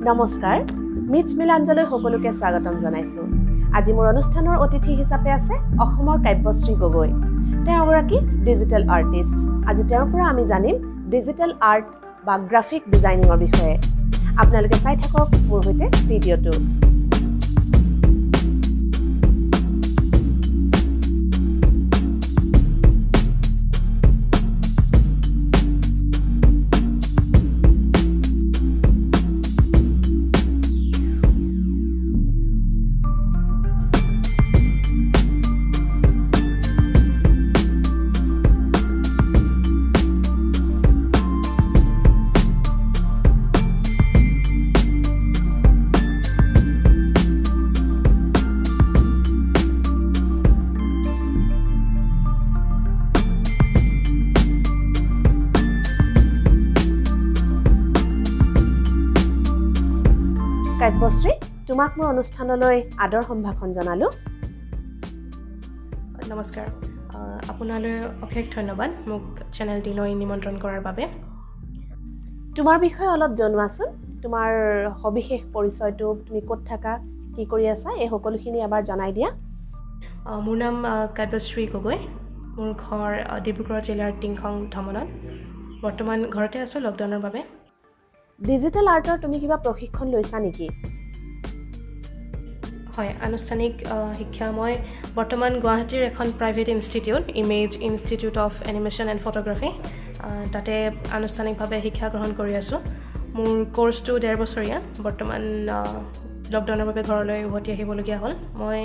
নমস্কাৰ মিটছ মিলাঞ্জলৈ সকলোকে স্বাগতম জনাইছো আজি মোৰ অনুষ্ঠানৰ অতিথি হিচাপে আছে অসমৰ কাব্যশ্ৰী গগৈ তেওঁ এগৰাকী ডিজিটেল আৰ্টিষ্ট আজি তেওঁৰ পৰা আমি জানিম ডিজিটেল আৰ্ট বা গ্ৰাফিক ডিজাইনিঙৰ বিষয়ে আপোনালোকে চাই থাকক মোৰ সৈতে ভিডিঅটো কাব্যশ্ৰী তোমাক মোৰ অনুষ্ঠানলৈ আদৰ সম্ভাষণ জনালো নমস্কাৰ আপোনালৈ অশেষ ধন্যবাদ মোক চেনেল দিলৈ নিমন্ত্ৰণ কৰাৰ বাবে তোমাৰ বিষয়ে অলপ জনোৱাচোন তোমাৰ সবিশেষ পৰিচয়টো তুমি ক'ত থাকা কি কৰি আছা এই সকলোখিনি এবাৰ জনাই দিয়া মোৰ নাম কাব্যশ্ৰী গগৈ মোৰ ঘৰ ডিব্ৰুগড় জিলাৰ টিংখং ধমনত বৰ্তমান ঘৰতে আছোঁ লকডাউনৰ বাবে ডিজিটেল আৰ্টৰ তুমি কিবা প্ৰশিক্ষণ লৈছা নেকি হয় আনুষ্ঠানিক শিক্ষা মই বৰ্তমান গুৱাহাটীৰ এখন private institute image institute of animation and photography তাতে আনুষ্ঠানিকভাৱে শিক্ষা গ্ৰহণ কৰি আছোঁ মোৰ কোৰ্চটো 1.5 বছৰীয়া বৰ্তমান লকডাউনৰ বাবে ঘৰলৈ উভতি আহিবলগীয়া হ'ল মই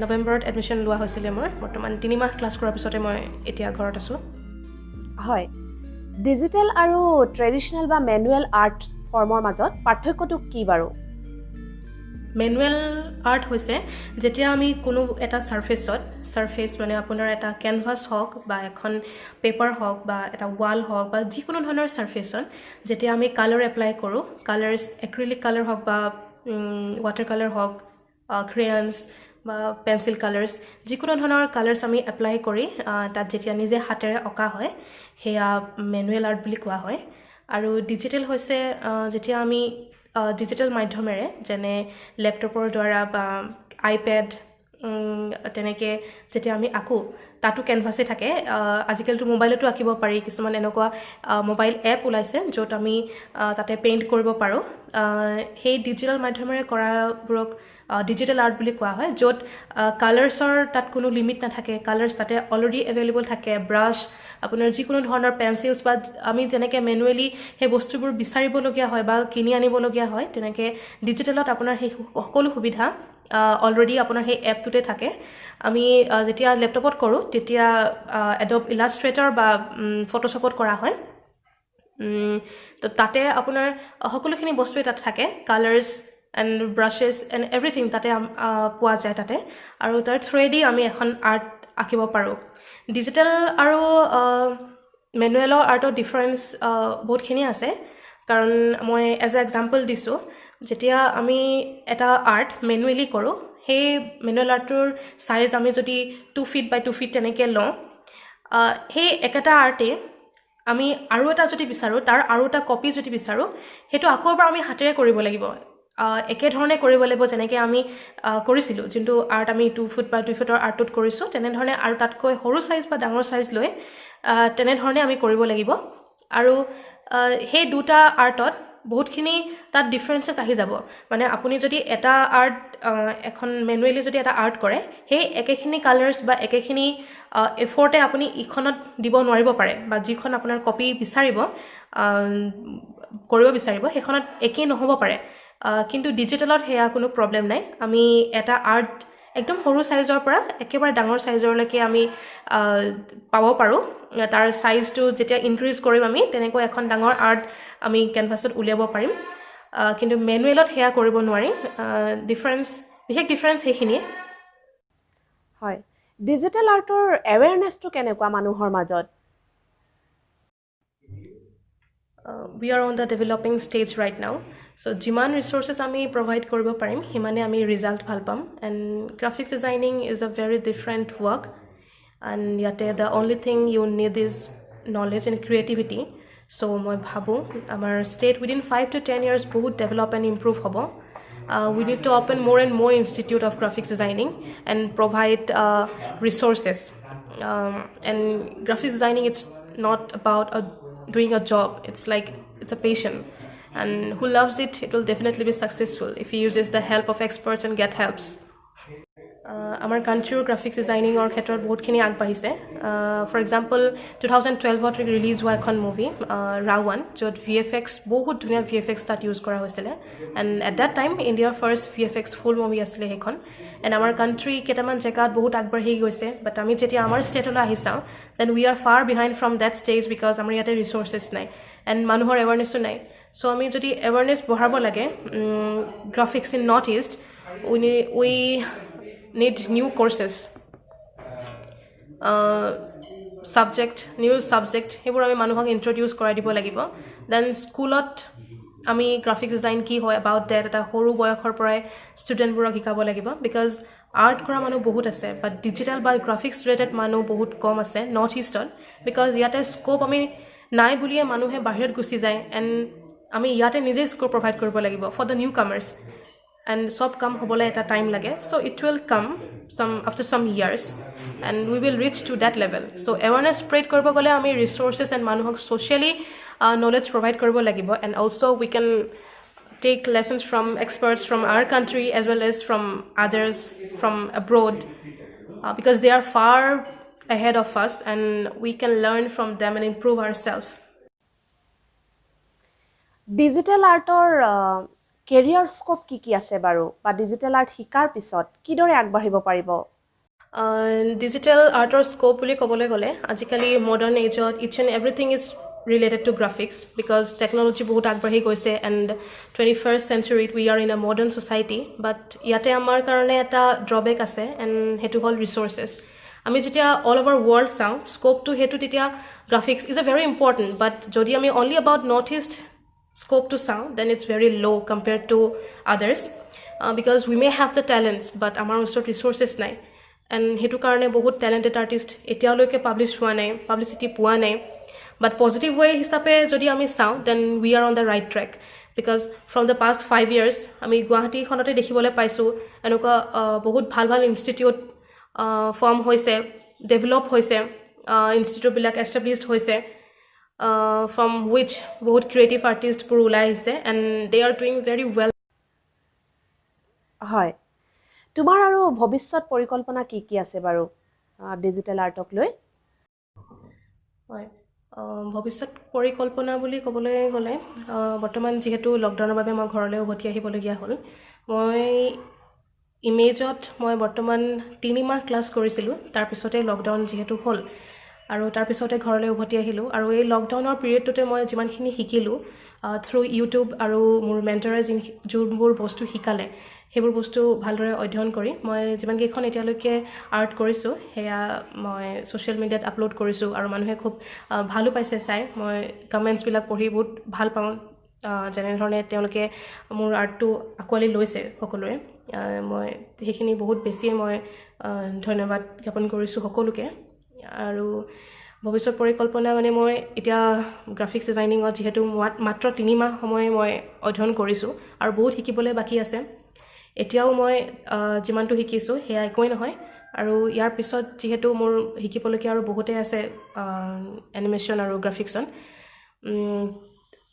নৱেম্বৰত এডমিশ্যন লোৱা হৈছিলে মোৰ বৰ্তমান 3 মাহ ক্লাছ কৰাৰ পিছতে মই এতিয়া ঘৰত আছোঁ হয় ডিজিটেল আৰু ট্ৰেডিশ্যনেল বা মেনুৱেল আৰ্ট ফৰ্মৰ মাজত পাৰ্থক্যটো কি বাৰু মেনুৱেল আৰ্ট হৈছে যেতিয়া আমি কোনো এটা ছাৰফেচ মানে আপোনাৰ এটা কেনভাছ হওক বা এখন পেপাৰ হওক বা এটা ৱাল হওক বা যিকোনো ধৰণৰ ছাৰফেচত যেতিয়া আমি কালাৰ এপ্লাই কৰোঁ কালাৰ্ছ এক্ৰিলিক কালাৰ হওক বা ৱাটাৰ কালাৰ হওক ক্ৰেয়নছ বা পেঞ্চিল কালাৰ্ছ যিকোনো ধৰণৰ কালাৰ্ছ আমি এপ্লাই কৰি তাত যেতিয়া নিজে হাতেৰে অঁকা হয় সেয়া মেনুৱেল আৰ্ট বুলি কোৱা হয় আৰু ডিজিটেল হৈছে যেতিয়া আমি ডিজিটেল মাধ্যমেৰে যেনে লেপটপৰ দ্বাৰা বা আইপেড তেনেকৈ যেতিয়া আমি আঁকো তাতো কেনভাছে থাকে আজিকালিতো মোবাইলতো আঁকিব পাৰি কিছুমান এনেকুৱা মোবাইল এপ ওলাইছে য'ত আমি তাতে পেইণ্ট কৰিব পাৰোঁ সেই ডিজিটেল মাধ্যমেৰে কৰাবোৰক ডিজিটেল আৰ্ট বুলি কোৱা হয় য'ত কালাৰ্ছৰ তাত কোনো লিমিট নাথাকে কালাৰ্ছ তাতে অলৰেডি এভেইলেবল থাকে ব্ৰাছ আপোনাৰ যিকোনো ধৰণৰ পেঞ্চিলছ বা আমি যেনেকৈ মেনুৱেলি সেই বস্তুবোৰ বিচাৰিবলগীয়া হয় বা কিনি আনিবলগীয়া হয় তেনেকৈ ডিজিটেলত আপোনাৰ সেই সকলো সুবিধা অলৰেডি আপোনাৰ সেই এপটোতে থাকে আমি যেতিয়া লেপটপত কৰোঁ তেতিয়া এডব ইলাষ্ট্ৰেটৰ বা ফটোশ্বপত কৰা হয় তো তাতে আপোনাৰ সকলোখিনি বস্তুৱে তাত থাকে কালাৰ্ছ এণ্ড ব্ৰাছেছ এণ্ড এভৰিথিং তাতে পোৱা যায় তাতে আৰু তাৰ থ্ৰুৱেদি আমি এখন আৰ্ট আঁকিব পাৰোঁ ডিজিটেল আৰু মেনুৱেলৰ আৰ্টৰ ডিফাৰেঞ্চ বহুতখিনি আছে কাৰণ মই এজ এ এক্সাম্পল দিছোঁ যেতিয়া আমি এটা আৰ্ট মেনুৱেলি কৰোঁ সেই মেনুৱেল আৰ্টটোৰ চাইজ আমি যদি 2 ফিট বাই 2 ফিট তেনেকৈ লওঁ সেই একেটা আৰ্টেই আমি আৰু এটা যদি বিচাৰোঁ তাৰ আৰু এটা কপি যদি বিচাৰোঁ সেইটো আকৌ এবাৰ আমি হাতেৰে কৰিব লাগিব একেধৰণে কৰিব লাগিব যেনেকৈ আমি কৰিছিলোঁ যোনটো আৰ্ট আমি 2 ফুট বা 2 ফুটৰ আৰ্টটোত কৰিছোঁ তেনেধৰণে আৰু তাতকৈ সৰু চাইজ বা ডাঙৰ চাইজ লৈ তেনেধৰণে আমি কৰিব লাগিব আৰু সেই দুটা আৰ্টত বহুতখিনি তাত ডিফাৰেঞ্চেছ আহি যাব মানে আপুনি যদি এটা আৰ্ট এখন মেনুৱেলি যদি এটা আৰ্ট কৰে সেই একেখিনি কালাৰ্ছ বা একেখিনি এফৰ্টে আপুনি ইখনত দিব নোৱাৰিব পাৰে বা যিখন আপোনাৰ কপি বিচাৰিব কৰিব বিচাৰিব সেইখনত একেই নহ'ব পাৰে কিন্তু ডিজিটেলত সেয়া কোনো প্ৰব্লেম নাই আমি এটা আৰ্ট একদম সৰু চাইজৰ পৰা একেবাৰে ডাঙৰ চাইজৰলৈকে আমি পাব পাৰোঁ তাৰ চাইজটো যেতিয়া ইনক্ৰিজ কৰিম আমি তেনেকৈ এখন ডাঙৰ আৰ্ট আমি কেনভাছত উলিয়াব পাৰিম কিন্তু মেনুৱেলত সেয়া কৰিব নোৱাৰি বিশেষ ডিফাৰেঞ্চ সেইখিনিয়ে হয় ডিজিটেল আৰ্টৰ এৱেৰনেছটো কেনেকুৱা মানুহৰ মাজত we are on the developing stage right now so jiman resources ami provide koribo parim himane ami result bhal pam and graphics designing is a very different work and yate the only thing you need is knowledge and creativity চ' মই ভাবোঁ আমাৰ state within 5 to 10 years বহুত develop and improve হ'ব we need to open more and more institute of graphics designing and provide resources and graphics designing it's not about doing a job it's a passion and who loves it will definitely be successful if he uses the help of experts and get helps আমাৰ কাণ্ট্ৰিৰ graphics ডিজাইনিঙৰ ক্ষেত্ৰত বহুতখিনি আগবাঢ়িছে for example 2012ত release হোৱা এখন movie ৰাৱান য'ত VFX বহুত ধুনীয়া VFX তাত ইউজ কৰা হৈছিলে এণ্ড এট দেট টাইম ইণ্ডিয়াৰ ফাৰ্ষ্ট VFX ফুল মুভি আছিলে সেইখন এণ্ড আমাৰ কাণ্ট্ৰি কেইটামান জেগাত বহুত আগবাঢ়ি গৈছে বাট আমি যেতিয়া আমাৰ ষ্টেটলৈ আহি চাওঁ then we are far behind from that stage because আমাৰ ইয়াতে ৰিচ'ৰ্চেছ নাই এণ্ড মানুহৰ এৱাৰনেছো নাই চ' আমি যদি এৱাৰনেছ বঢ়াব লাগে graphics in north east we need new courses new subject সেইবোৰ আমি মানুহক ইন্ট্ৰডিউচ কৰাই দিব লাগিব দেন স্কুলত আমি গ্ৰাফিক্স ডিজাইন কি হয় এবাউট ডেট এটা সৰু বয়সৰ পৰাই ষ্টুডেণ্টবোৰক শিকাব লাগিব বিকজ আৰ্ট কৰা মানুহ বহুত আছে বাট ডিজিটেল বা গ্ৰাফিক্স ৰিলেটেড মানুহ বহুত কম আছে নৰ্থ ইষ্টত বিকজ ইয়াতে স্ক'প আমি নাই বুলিয়ে মানুহে বাহিৰত গুচি যায় এণ্ড আমি ইয়াতে নিজে স্ক'প প্ৰভাইড কৰিব লাগিব ফৰ দ্য নিউ কামাৰ্ছ and সব কাম হ'বলৈ এটা টাইম লাগে so it will come after some years and we will reach to that level so awareness spread কৰিব গ'লে আমি resources and মানুহক socially knowledge provide কৰিব লাগিব and also we can take lessons from experts from our country as well as from others from abroad because they are far ahead of us and we can learn from them and improve ourselves digital আৰ্টৰ career scope কি আছে বাৰু বা digital art শিকাৰ পিছত কিদৰে আগবাঢ়িব পাৰিব ডিজিটেল আৰ্টৰ স্কোপ বুলি ক'বলৈ গ'লে আজিকালি মডাৰ্ণ এজত is and everything is related to graphics because technology বহুত আগবাঢ়ি গৈছে এণ্ড 21st centuryত we are in a modern society but ইয়াতে আমাৰ কাৰণে এটা ড্ৰবেক আছে এণ্ড সেইটো হ'ল ৰিচ'ৰ্চেছ আমি যেতিয়া অল অভাৰ ৱৰ্ল্ড চাওঁ স্কোপটো সেইটো তেতিয়া graphics is a very important but যদি আমি only about North East scope to sound then it's very low compared to others because we may have the talents but amar usot resources nai and hetu karone bahut talented artist etialoke publish hua nai publicity pua nai but positive way hisabe jodi ami sound then we are on the right track because from the past 5 years ami Guwahati khonote dekhibole paisu enuka bahut bhal institute form hoise develop hoise institute bilak established hoise from which বহুত creative artists বোৰ ওলাই আহিছে and they are doing very well হয় তোমাৰ আৰু ভৱিষ্যত পৰিকল্পনা কি আছে বাৰু ডিজিটেল আৰ্টক লৈ হয় ভৱিষ্যত পৰিকল্পনা বুলি ক'বলৈ গ'লে বৰ্তমান যিহেতু লকডাউনৰ বাবে মই ঘৰলৈ উভতি আহিবলগীয়া হ'ল মই ইমেজত মই বৰ্তমান 3 মাহ ক্লাছ কৰিছিলোঁ তাৰপিছতে লকডাউন যিহেতু হ'ল আৰু তাৰপিছতে ঘৰলৈ উভতি আহিলোঁ আৰু এই লকডাউনৰ পিৰিয়ডটোতে মই যিমানখিনি শিকিলোঁ থ্ৰু ইউটিউব আৰু মোৰ মেণ্টৰে যোনবোৰ বস্তু শিকালে সেইবোৰ বস্তু ভালদৰে অধ্যয়ন কৰি মই যিমানকেইখন এতিয়ালৈকে আৰ্ট কৰিছোঁ সেয়া মই ছ'চিয়েল মিডিয়াত আপলোড কৰিছোঁ আৰু মানুহে খুব ভালো পাইছে চাই মই কমেণ্টছবিলাক পঢ়ি বহুত ভাল পাওঁ যেনেধৰণে তেওঁলোকে মোৰ আৰ্টটো আঁকোৱালি লৈছে সকলোৱে মই সেইখিনি বহুত বেছিয়ে মই ধন্যবাদ জ্ঞাপন কৰিছোঁ সকলোকে আৰু ভৱিষ্যত পৰিকল্পনা মানে মই এতিয়া গ্ৰাফিক্স ডিজাইনিঙত যিহেতু মাত্ৰ 3 মাহ সময় মই অধ্যয়ন কৰিছোঁ আৰু বহুত শিকিবলৈ বাকী আছে এতিয়াও মই যিমানটো শিকিছোঁ সেয়া একোৱেই নহয় আৰু ইয়াৰ পিছত যিহেতু মোৰ শিকিবলগীয়া আৰু বহুতেই আছে এনিমেশ্যন আৰু গ্ৰাফিক্সত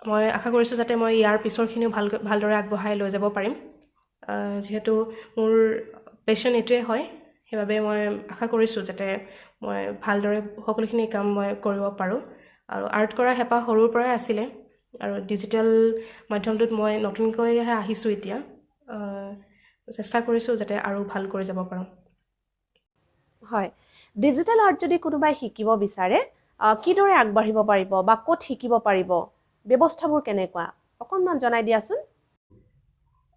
মই আশা কৰিছোঁ যাতে মই ইয়াৰ পিছৰখিনিও ভালদৰে আগবঢ়াই লৈ যাব পাৰিম যিহেতু মোৰ পেশ্যন এইটোৱে হয় সেইবাবে মই আশা কৰিছোঁ যাতে মই ভালদৰে সকলোখিনি কাম মই কৰিব পাৰোঁ আৰু আৰ্ট কৰা হেঁপাহ সৰুৰ পৰাই আছিলে আৰু ডিজিটেল মাধ্যমটোত মই নতুনকৈহে আহিছোঁ এতিয়া চেষ্টা কৰিছোঁ যাতে আৰু ভাল কৰি যাব পাৰোঁ হয় ডিজিটেল আৰ্ট যদি কোনোবাই শিকিব বিচাৰে কিদৰে আগবাঢ়িব পাৰিব বা ক'ত শিকিব পাৰিব ব্যৱস্থাবোৰ কেনেকুৱা অকণমান জনাই দিয়াচোন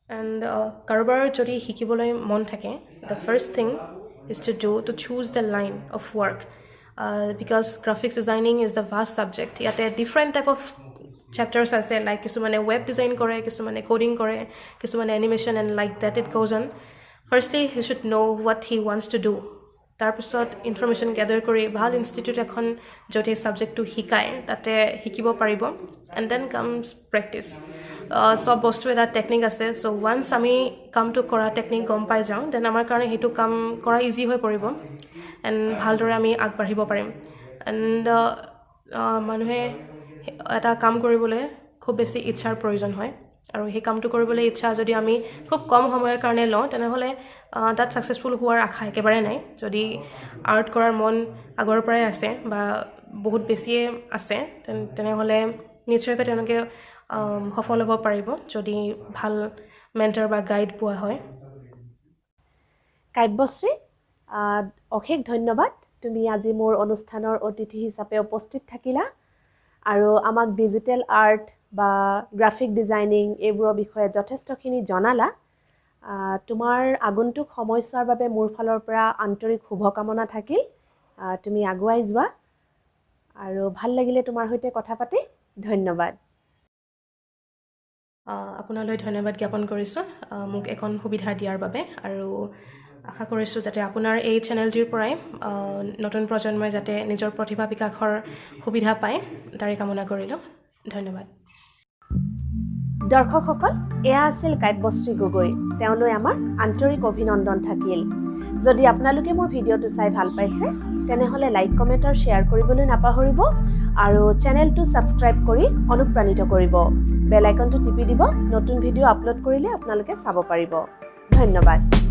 এণ্ড কাৰোবাৰ যদি শিকিবলৈ মন থাকে the first thing is to choose the line of work because graphics designing is the vast subject yate different type of chapters ase like kisumane web design kore kisumane coding kore kisumane animation and like that it goes on firstly he should know what he wants to do তাৰপিছত information গেডাৰ কৰি ভাল institute এখন য'ত এই ছাবজেক্টটো শিকায় তাতে শিকিব পাৰিব এণ্ড দেন কামছ প্ৰেক্টিছ চব বস্তু এটা টেকনিক আছে চ' ওৱান্স আমি কামটো কৰা টেকনিক গম পাই যাওঁ দেন আমাৰ কাৰণে সেইটো কাম কৰা ইজি হৈ পৰিব এণ্ড ভালদৰে আমি আগবাঢ়িব পাৰিম এণ্ড মানুহে এটা কাম কৰিবলৈ খুব বেছি ইচ্ছাৰ প্ৰয়োজন হয় আৰু সেই কামটো কৰিবলৈ ইচ্ছা যদি আমি খুব কম সময়ৰ কাৰণে লওঁ তেনেহ'লে তাত ছাকচেছফুল হোৱাৰ আশা একেবাৰে নাই যদি আৰ্ট কৰাৰ মন আগৰ পৰাই আছে বা বহুত বেছিয়ে আছে তেনেহ'লে নিশ্চয়কৈ তেওঁলোকে সফল হ'ব পাৰিব যদি ভাল মেণ্টৰ বা গাইড পোৱা হয় কাব্যশ্ৰী অশেষ ধন্যবাদ তুমি আজি মোৰ অনুষ্ঠানৰ অতিথি হিচাপে উপস্থিত থাকিলা আৰু আমাক ডিজিটেল আৰ্ট বা গ্ৰাফিক ডিজাইনিং এইবোৰৰ বিষয়ে যথেষ্টখিনি জনালা তোমাৰ আগন্তুক সময়ছোৱাৰ বাবে মোৰ ফালৰ পৰা আন্তৰিক শুভকামনা থাকিল তুমি আগুৱাই যোৱা আৰু ভাল লাগিলে তোমাৰ সৈতে কথা পাতি ধন্যবাদ আপোনালৈ ধন্যবাদ জ্ঞাপন কৰিছোঁ মোক এখন সুবিধা দিয়াৰ বাবে আৰু আশা কৰিছোঁ যাতে আপোনাৰ এই চেনেলটিৰ পৰাই নতুন প্ৰজন্মই যাতে নিজৰ প্ৰতিভা বিকাশৰ সুবিধা পায় তাৰে কামনা কৰিলোঁ ধন্যবাদ দৰ্শকসকল এয়া আছিল কাব্যশ্ৰী গগৈ তেওঁলৈ আমাৰ আন্তৰিক অভিনন্দন থাকিল যদি আপোনালোকে মোৰ ভিডিঅ'টো চাই ভাল পাইছে তেনেহ'লে লাইক কমেণ্ট আৰু শ্বেয়াৰ কৰিবলৈ নাপাহৰিব আৰু চেনেলটো ছাবস্ক্ৰাইব কৰি অনুপ্ৰাণিত কৰিব বেল আইকনটো টিপি দিব নতুন ভিডিঅ' আপলোড কৰিলে আপোনালোকে চাব পাৰিব ধন্যবাদ